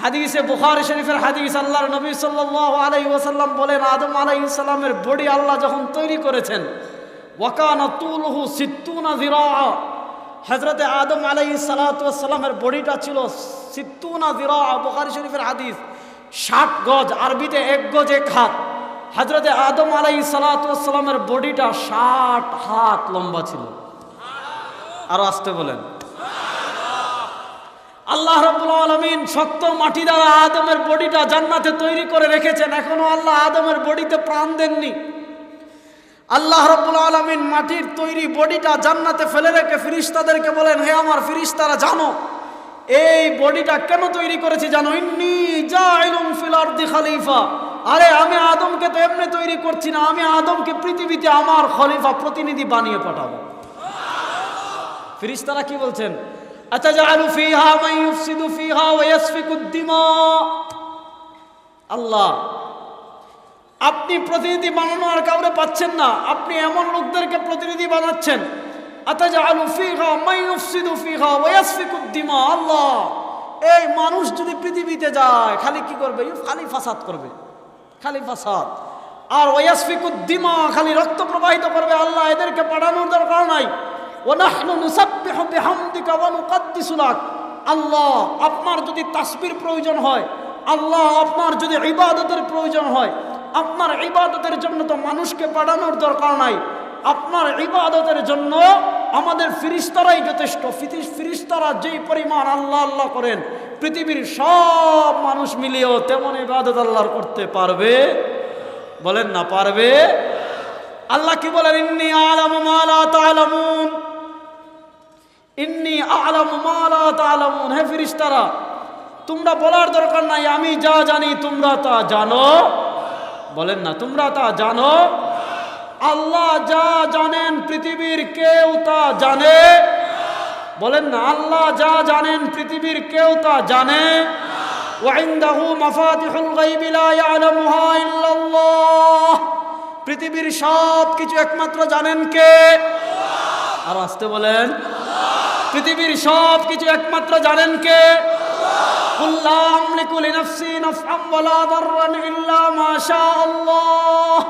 হাদিসে বুখারী শরীফের হাদিস, আল্লাহর নবী সাল্লাল্লাহু আলাইহি ওয়াসাল্লাম বলেন, আদম আলাইহিস সালামের বডি আল্লাহ যখন তৈরি করেছেন, ওয়াকানা তুলুহু 60 যিরাআ, হযরতে আদম আলাইহিস সালাতু ওয়াস সালামের বডিটা ছিল 60 যিরাআ, বুখারী শরীফের হাদিস, 60 গজ, আরবিতে 1 গজ 1 হাত। হযরতে আদম আলাইহিস সালাতু ওয়াস সালামের বডিটা 60 হাত লম্বা ছিল। আর আসতে বলেন আল্লাহ রাব্বুল আলামিন শক্ত মাটি দ্বারা আদমের বডিটা জান্নাতে তৈরি করে রেখেছেন। এখনো আল্লাহ আদমের বডিতে প্রাণ দেননি। আল্লাহ রাব্বুল আলামিন মাটির তৈরি বডিটা জান্নাতে ফেলে রেখে ফেরেশতাদেরকে বলেন, হে আমার ফেরেশতারা, জানো এই বডিটা কেন তৈরি করেছি জানো? ইন্নী জাইলুন ফিল আরদি খলিফা। আরে আমি আদমকে তো এমনি তৈরি করছি না, আমি আদমকে পৃথিবীতে আমার খলিফা, প্রতিনিধি বানিয়ে পাঠাবো। ফেরেশতারা কি বলছেন? আতাজালু ফিহা মান ইউফসিদু ফিহা ওয়া ইয়াসফিকুদ দিমা। আল্লাহ, আপনি প্রতিনিধি বানানো আর কাউরে পাচ্ছেন না, আপনি এমন লোকদেরকে প্রতিনিধি বানাচ্ছেন। আতাজালু ফিহা মান ইউফসিদু ফিহা ওয়া ইয়াসফিকুদ দিমা। আল্লাহ, এই মানুষ যদি পৃথিবীতে যায় খালি কি করবে? খালি ফাসাদ করবে, খালি ফাসাদ। আর ওয়া ইয়াসফিকুদ দিমা, খালি রক্ত প্রবাহিত করবে। আল্লাহ, এদেরকে পাঠানোর দরকার নাই। ওয়ানাহনু নুসাব্বিহু বিহামদিকা ওয়া নুকদ্দিসু লাক। আল্লাহ, আপনার যদি তাসবির প্রয়োজন হয়, আল্লাহ আপনার যদি ইবাদতের প্রয়োজন হয়, আপনার ইবাদতের জন্য তো মানুষকে পাঠানোর দরকার নাই। আপনার ইবাদতের জন্য আমাদের ফেরেশতারাই যথেষ্ট। ফেরেশতারা যেই পরিমাণ আল্লাহ আল্লাহ করেন, পৃথিবীর সব মানুষ মিলিয়েও তেমন ইবাদত আল্লাহর করতে পারবে? বলেন না, পারবে? আল্লাহ কি বলেন? ইন্নী আ'লামু মা লা তা'লামুন, ইন্নী আ'লামু মা লা তা'লামুন। হে ফেরেশতারা, তোমরা বলার দরকার নাই, আমি যা জানি তোমরা তা জানো। বলেন না, তোমরা তা জানো? আল্লাহ যা জানেন পৃথিবীর কেউ তা জানে? বলেন না, আল্লাহ যা জানেন পৃথিবীর কেউ তা জানে? ওয়া ইনদাহু মাফাতিহুল গায়বি লা ইয়ালামুহা ইল্লাল্লাহ। পৃথিবীর সব কিছু একমাত্র জানেন কে? আর আসতে বলেন, পৃথিবীর সব কিছু একমাত্র জানেন কে? কুল লা আমলিকু লিনাফসি নাফআন ওয়ালা দাররান ইল্লা মা শা আল্লাহ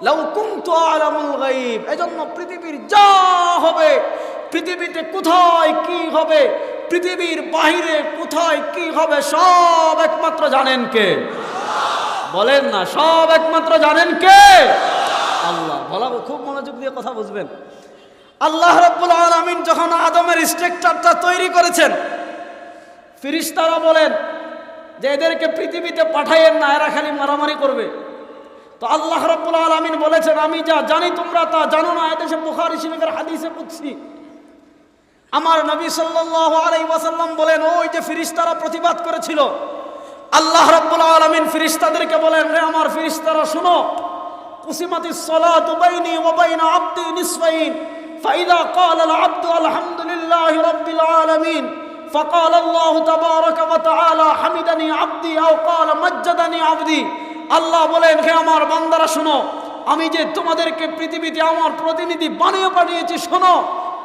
লাউ কুনতু আ'লামুল গায়ব। এজন্য পৃথিবীর যা হবে, পৃথিবীতে কোথায় কি হবে, পৃথিবীর বাহিরে কোথায় কি হবে, সব একমাত্র জানেন কে? বলেন না, সব একমাত্র জানেন কে? আল্লাহ। বলাবো, খুব মনোযোগ দিয়ে কথা বুঝবেন। আল্লাহ রাব্বুল আলামিন যখন আদমের স্ট্রাকচারটা তৈরি করেছেন, ফেরেশতারা বলেন যে এদেরকে পৃথিবীতে পাঠাইয়েন না, এরা খালি মারামারি করবে। তো আল্লাহ রাব্বুল আলামিন বলেছেন, আমি যা জানি তোমরা তা জানো না। এদেশে বুখারী শরীফের হাদিসে কুদসি, আমার নবী সাল্লাল্লাহু আলাইহি ওয়াসাল্লাম বলেন, ওই যে ফেরেশতারা প্রতিবাদ করেছিল, আল্লাহ রাব্বুল আলামিন ফেরেশতাদেরকে বলেন, হে আমার ফেরেশতারা শুনো, কুসিমাতিস সালাতু বাইনি ওয়া বাইনা আবদি নিসফাইন, ফাইদা ক্বালা আল আবদু আলহামদুলিল্লাহি রাব্বিল আলামিন فقال الله تبارك وتعالى حمدني عبدي أو قال مجدني عبدي। আল্লাহ বলেন, হে আমার বান্দারা শুনো, আমি যে তোমাদেরকে পৃথিবীতে আমার প্রতিনিধি বানিয়ে পাঠিয়েছি, শোনো,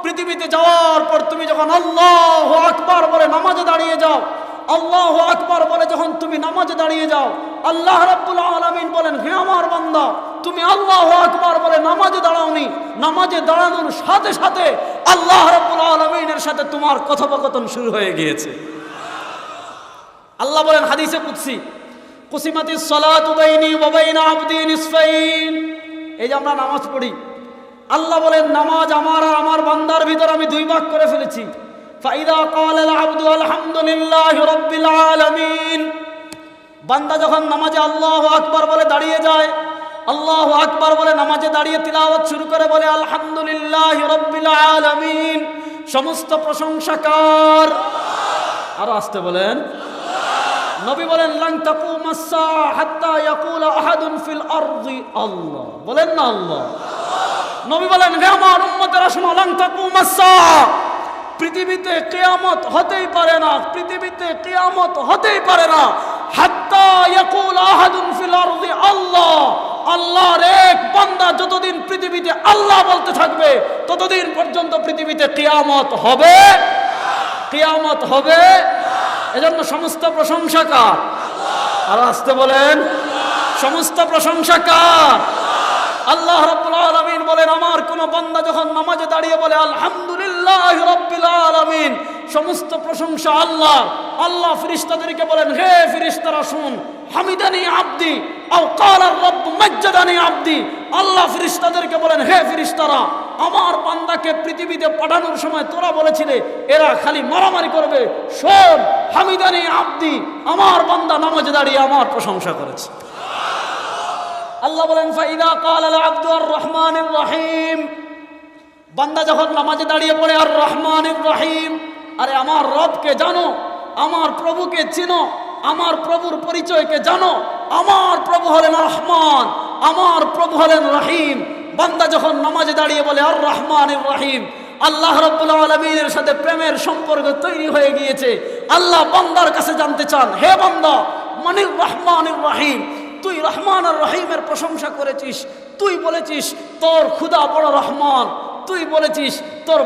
পৃথিবীতে যাওয়ার পর তুমি যখন আল্লাহু আকবার বলে নামাজে দাঁড়িয়ে যাও, আল্লাহু আকবার বলে যখন তুমি নামাজে দাঁড়িয়ে যাও, আল্লাহ রাব্বুল আলামিন বলেন, হে আমার বান্দা, তুমি আল্লাহু আকবার বলে নামাজে দাঁড়াওনি, নামাজে দাঁড়ানোর সাথে সাথে আল্লাহ রাব্বুল আলামিনের সাথে তোমার কথোপকথন শুরু হয়ে গিয়েছে। আল্লাহ বলেন হাদিসে কুদসি, কুসিমাতিস সালাতু বাইনি ওয়া বাইনা আবদি নিসফাইন। এই যে আমরা নামাজ পড়ি, আল্লাহ বলেন নামাজ আমার আর আমার বান্দার ভিতর আমি দুই ভাগ করে ফেলেছি। ফাইদা ক্বালা আল আবদু আলহামদুলিল্লাহি রাব্বিল আলামিন, বান্দা যখন নামাজে আল্লাহু আকবার বলে দাঁড়িয়ে যায়, আল্লাহু আকবার বলে নামাজে দাঁড়িয়ে তিলাওয়াত শুরু করে বলে আলহামদুলিল্লাহি রাব্বিল আলামিন, সমস্ত প্রশংসা কার? আরো আসতে বলেন। নবী বলেন, লান তাকুমাস সাআ হাত্তা ইয়াকুলা আহাদুন ফিল আরদি আল্লাহ। বলেন না আল্লাহ। নবী বলেন, হে আমার উম্মতেরা শোনো, লান তাকুমাস সাআ, পৃথিবীতে কিয়ামত হতেই পারে না, পৃথিবীতে কিয়ামত হতেই পারে না, হাত্তা ইয়াকুল আহাদুন ফিল আরদি আল্লাহ। আল্লাহর এক বান্দা যতদিন পৃথিবীতে আল্লাহ বলতে থাকবে, ততদিন পর্যন্ত পৃথিবীতে কিয়ামত হবে। কিয়ামত হবে। এজন্য সমস্ত প্রশংসা কার? আর আসতে বলেন, সমস্ত প্রশংসা কার? আল্লাহ রাব্বুল আলামিন বলেন, আমার কোন বান্দা যখন নামাজে দাঁড়িয়ে বলে আলহামদুলিল্লাহি রাব্বিল আলামিন, সমস্ত প্রশংসা আল্লাহ। আল্লাহ ফেরেশতাদেরকে বলেন, হে ফেরেশতারা শুন, হামিদানি আব্দি আও ক্বালা রাব্বু মাজ্জাদানি আব্দি। আল্লাহ ফেরেশতাদেরকে বলেন, হে ফেরেশতারা, আমার বান্দাকে পৃথিবীতে পাঠানোর সময় তোরা বলেছিলে এরা খালি মারামারি করবে, শোন, হামিদানি আব্দি, আমার বান্দা নামাজে দাঁড়িয়ে আমার প্রশংসা করেছে। আল্লাহ বলেন, ফাইদা ক্বালা আল আব্দু আর রহমানির রহিম, বান্দা যখন নামাজে দাঁড়িয়ে পড়ে আর রহমানির রহিম, আরে আমার রবকে জানো, আমার প্রভুকে চিনো, আমার প্রভুর পরিচয়কে জানো। আমার প্রভু হলেন রহমান, আমার প্রভু হলেন রহিম। বান্দা যখন নামাজে দাঁড়িয়ে বলে আর রহমানির রহিম, আল্লাহ রাব্বুল আলামিনের সাথে প্রেমের সম্পর্ক তৈরি হয়ে গিয়েছে। আল্লাহ বান্দার কাছে জানতে চান, হে বান্দা, মানির রহমানির রহিম, তুই রহমান আর রহিমের প্রশংসা করেছিস, তুই বলেছিস তোর খুদা বড় রহমান, তুই বলেছিস তোর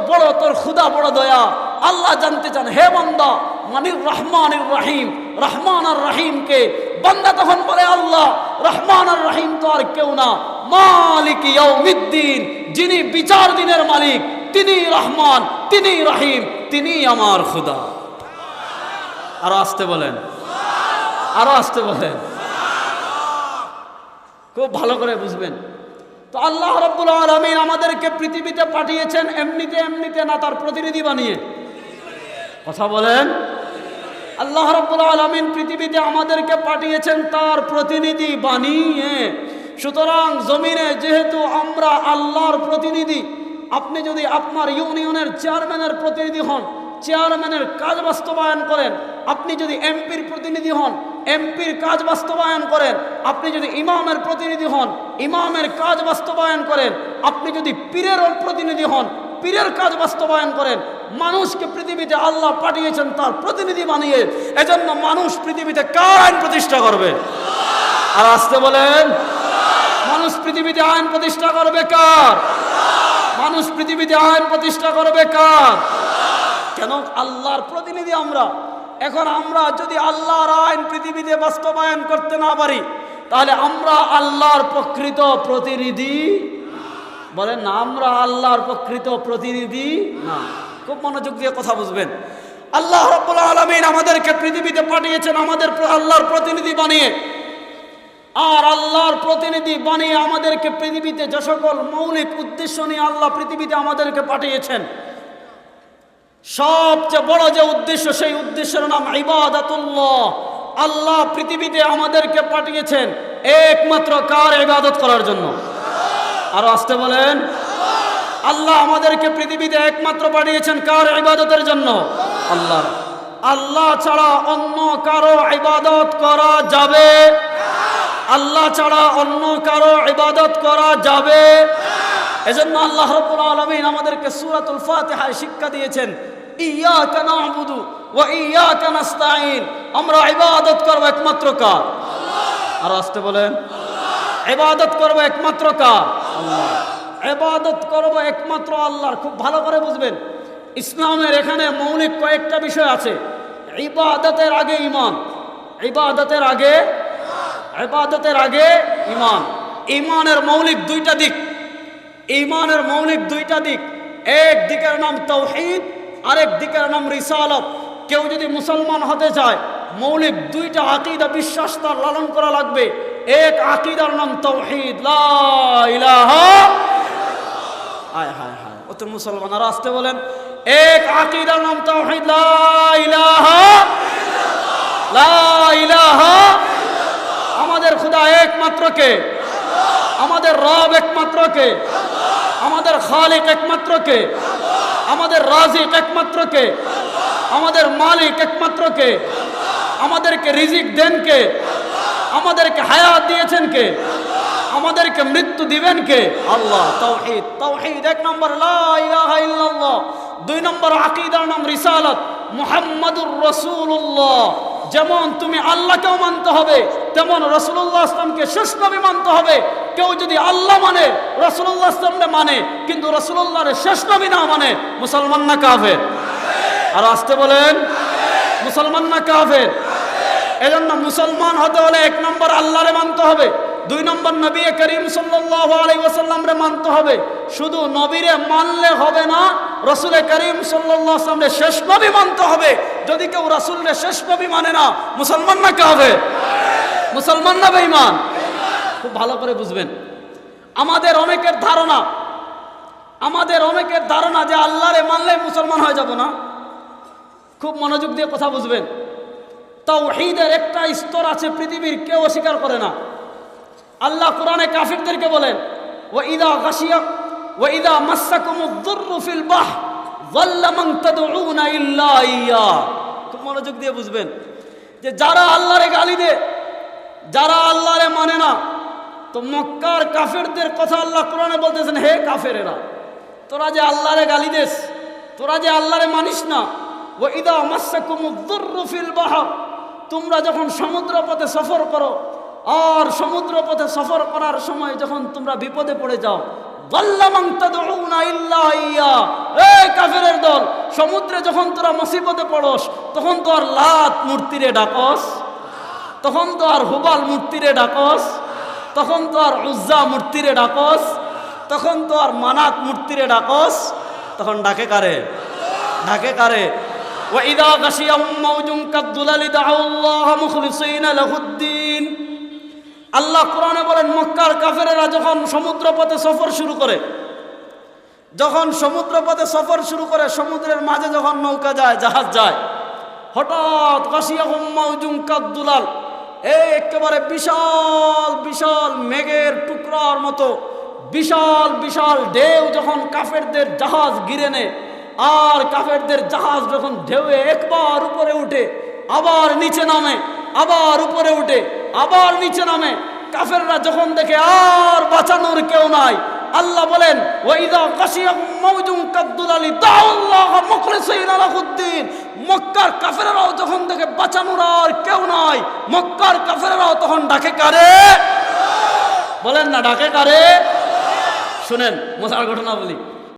খুদা বড় দয়া। আল্লাহ জানতে চান, হে বান্দা, মানির রহমানির রহিম, রহমান আর রহিমকে। বান্দা তখন বলে, আল্লাহ রহমান আর রহিম তো আর কেউ না, মালিক ইয়াউমিদ্দিন, যিনি বিচার দিনের মালিক, তিনি রহমান, তিনি রহিম, তিনি আমার খুদা। আরো আসতে বলেন, আরো আসতে বলেন, খুব ভালো করে বুঝবেন। তো আল্লাহ রাব্বুল আলামিন আমাদেরকে পৃথিবীতে পাঠিয়েছেন এমনিতে এমনিতে না, তার প্রতিনিধি বানিয়ে। কথা বলেন, আল্লাহ রাব্বুল আলামিন পৃথিবীতে আমাদেরকে পাঠিয়েছেন তার প্রতিনিধি বানিয়ে। সুতরাং জমিনে যেহেতু আমরা আল্লাহর প্রতিনিধি, আপনি যদি আপনার ইউনিয়নের চেয়ারম্যানের প্রতিনিধি হন, চেয়ারম্যানের কাজ বাস্তবায়ন করেন। আপনি যদি এমপির প্রতিনিধি হন, এমপির কাজ বাস্তবায়ন করেন। আপনি যদি ইমামের প্রতিনিধি হন, ইমামের কাজ বাস্তবায়ন করেন। আপনি যদি পীরের প্রতিনিধি হন, পীরের কাজ বাস্তবায়ন করেন। মানুষকে পৃথিবীতে আল্লাহ পাঠিয়েছেন তার প্রতিনিধি বানিয়ে। এজন্য মানুষ পৃথিবীতে কার আইন প্রতিষ্ঠা করবে? আর আসতে বলেন, মানুষ পৃথিবীতে আইন প্রতিষ্ঠা করবে কার? মানুষ পৃথিবীতে আইন প্রতিষ্ঠা করবে কার? কেন? আল্লাহর প্রতিনিধি আমরা। এখন আমরা যদি আল্লাহর আইন পৃথিবীতে বাস্তবায়ন করতে না পারি, তাহলে আমরা আল্লাহর প্রকৃত প্রতিনিধি বলেন না, আমরা আল্লাহর প্রকৃত প্রতিনিধি না। খুব মনোযোগ দিয়ে কথা বুঝবেন। আল্লাহ রাব্বুল আলামিন আমাদেরকে পৃথিবীতে পাঠিয়েছেন আমাদের আল্লাহর প্রতিনিধি বানিয়ে। আর আল্লাহর প্রতিনিধি বানিয়ে আমাদেরকে পৃথিবীতে যে সকল মৌলিক উদ্দেশ্য নিয়ে আল্লাহ পৃথিবীতে আমাদেরকে পাঠিয়েছেন, সবচেয়ে বড় যে উদ্দেশ্য, সেই উদ্দেশ্যের নাম ইবাদাতুল্লাহ। আল্লাহ পৃথিবীতে আমাদেরকে পাঠিয়েছেন একমাত্র কার? ইবাদত করার জন্য। আর আসতে বলেন, আল্লাহ আমাদেরকে পৃথিবীতে একমাত্র পাঠিয়েছেন কার? ইবাদতের জন্য। আল্লাহ। আল্লাহ ছাড়া অন্য কারো ইবাদত করা যাবে? আল্লাহ ছাড়া অন্য কারো ইবাদত করা যাবে? এজন্য আল্লাহ রাব্বুল আলামিন আমাদেরকে সূরাতুল ফাতিহায় শিক্ষা দিয়েছেন, ইয়্যাকা না'বুদু ওয়া ইয়্যাকা নাস্তাঈন। আমরা ইবাদত করব একমাত্র কার? আল্লাহ। আর আসতে বলেন, ইবাদত করব একমাত্র কার? আল্লাহ। ইবাদত করব একমাত্র আল্লাহর। খুব ভালো করে বুঝবেন, ইসলামের এখানে মৌলিক কয়েকটা বিষয় আছে। ইবাদতের আগে ঈমান, ইবাদতের আগে, ইবাদতের আগে ঈমান। ঈমানের মৌলিক দুইটা দিক, ঈমানের মৌলিক দুইটা দিক। এক দিকের নাম তাওহীদ, আরেক দিকের নাম রিসালাত। কেউ যদি মুসলমান হতে চায়, মৌলিক দুইটা আকীদা বিশ্বাস তার লালন করা লাগবে। এক আকীদার নাম তাওহীদ, লা ইলাহা ইল্লাল্লাহ। হায় হায় হায়, ও তো মুসলমান। আর আসতে বলেন, এক আকীদার নাম তাওহীদ, লা ইলাহা ইল্লাল্লাহ, লা ইলাহা ইল্লাল্লাহ। আমাদের খোদা একমাত্র কে? আমাদের রব একমাত্র কে? আমাদের খালিক একমাত্র কে? আমাদের রাজিক একমাত্র কে? আমাদের মালিক একমাত্র কে? আমাদেরকে রিজিক দেন কে? আমাদেরকে হায়াত দিয়েছেন কে? আমাদেরকে মৃত্যু দিবেন কে? আল্লাহ। তাওহীদ, তাওহীদ এক নম্বর, লা ইলাহা ইল্লাল্লাহ। দুই নম্বর আকীদার নাম রিসালাত, মুহাম্মাদুর রাসূলুল্লাহ। যেমন তুমি আল্লাহকেও মানতে হবে, তেমন রাসূলুল্লাহ ইসলামকে শেষ নবী মানতে হবে। কেউ যদি আল্লাহ মানে, রাসূলুল্লাহ ইসলামকে মানে, কিন্তু রাসূলুল্লাহর শেষ নবী না মানে, মুসলমান না কাফের? আর আসতে বলেন, মুসলমান না কাফের? এজন্য মুসলমান হতে হলে 1 নম্বর আল্লাহরে মানতে হবে, 2 নম্বর নবী করিম সাল্লাল্লাহু আলাইহি ওয়াসাল্লামরে মানতে হবে। শুধু নবীরে মানলে হবে না, রাসূল করিম সাল্লাল্লাহু আলাইহি ওয়াসাল্লামরে শেষ নবী মানতে হবে। যদি কেউ রাসূলরে শেষ নবী মানে না, মুসলমান না কাফের? মুসলমান না বেঈমান? খুব ভালো করে বুঝবেন। আমাদের অনেকের ধারণা যে আল্লাহরে মানলে মুসলমান হয়ে যাব না। খুব মনোযোগ দিয়ে কথা বুঝবেন। তাওহীদের একটা স্তর আছে পৃথিবীর কেউ অস্বীকার করে না। আল্লাহ কোরআনে কাফিরদেরকে বলেন, ওয়া ইযা মাসসাকুমুদ দুররু ফিল বাহর যাল্লা মান তাদউনা ইল্লা ইয়্যা। খুব মনোযোগ দিয়ে বুঝবেন যে যারা আল্লাহরে গালি দেয়, যারা আল্লাহরে মানে না, তো মক্কার কাফেরদের কথা আল্লাহ কোরআনে বলতেছেন, হে কাফেরেরা, তোরা যে আল্লাহরে গালি দেস, তোরা যে আল্লাহরে মানিস না, ওয়া ইযা মাসসাকুমুদ দুররু ফিল বাহর, তোমরা যখন সমুদ্র পথে সফর করো, আর সমুদ্র পথে সফর করার সময় যখন তোমরা বিপদে পড়ে যাও, যাল্লা মান তাদউনা ইল্লা ইয়্যা, এই কাফেরের দল, সমুদ্রে যখন তোরা মুসিবতে পড়স, তখন তো আর লাত মূর্তিরে ডাকস, তখন তো আর হুবাল মূর্তিরে ডাকস, তখন তো আর উজ্জা মূর্তিরে ডাকস, তখন তো আর মানাত মূর্তিরে ডাকস, তখন ডাকে কারে? ডাকে কারে? ওয়া ইযা গাশিয়াহুম মাওজুন কাদ্দুলালি দাউল্লাহ মুখলিসিনা লাহুদ্দিন। আল্লাহ কোরআনে বলেন, মক্কার কাফেরেরা যখন সমুদ্র পথে সফর শুরু করে, সমুদ্রের মাঝে যখন নৌকা যায়, জাহাজ যায়, হঠাৎ গাশিয়াহুম মাওজুন কাদ্দুলাল, এই একেবারে বিশাল বিশাল মেঘের টুকরার মতো বিশাল বিশাল ঢেউ যখন কাফেরদের জাহাজ ঘিরে নেয়, আর কাফেরদের জাহাজ যখন ঢেউয়ে একবার উপরে উঠে, আবার নিচে নামে, আবার উপরে উঠে, আবার নিচে নামে, কাফেররা যখন দেখে আর বাঁচানোর কেউ নাই, আল্লাহ বলেন, ওয়া ইযা গাশিয়াহুম মাওজুন কাদ্দুলালি দাউল্লাহ মুখলিসিনা লাহুদ্দিন। মক্কার কাফেররাও যখন দেখে বাঁচানোর আর কেউ নাই, মক্কার কাফেররাও তখন ডাকে কারে? বলেন না, ডাকে কারে? শুনেন, মজার ঘটনা বলি।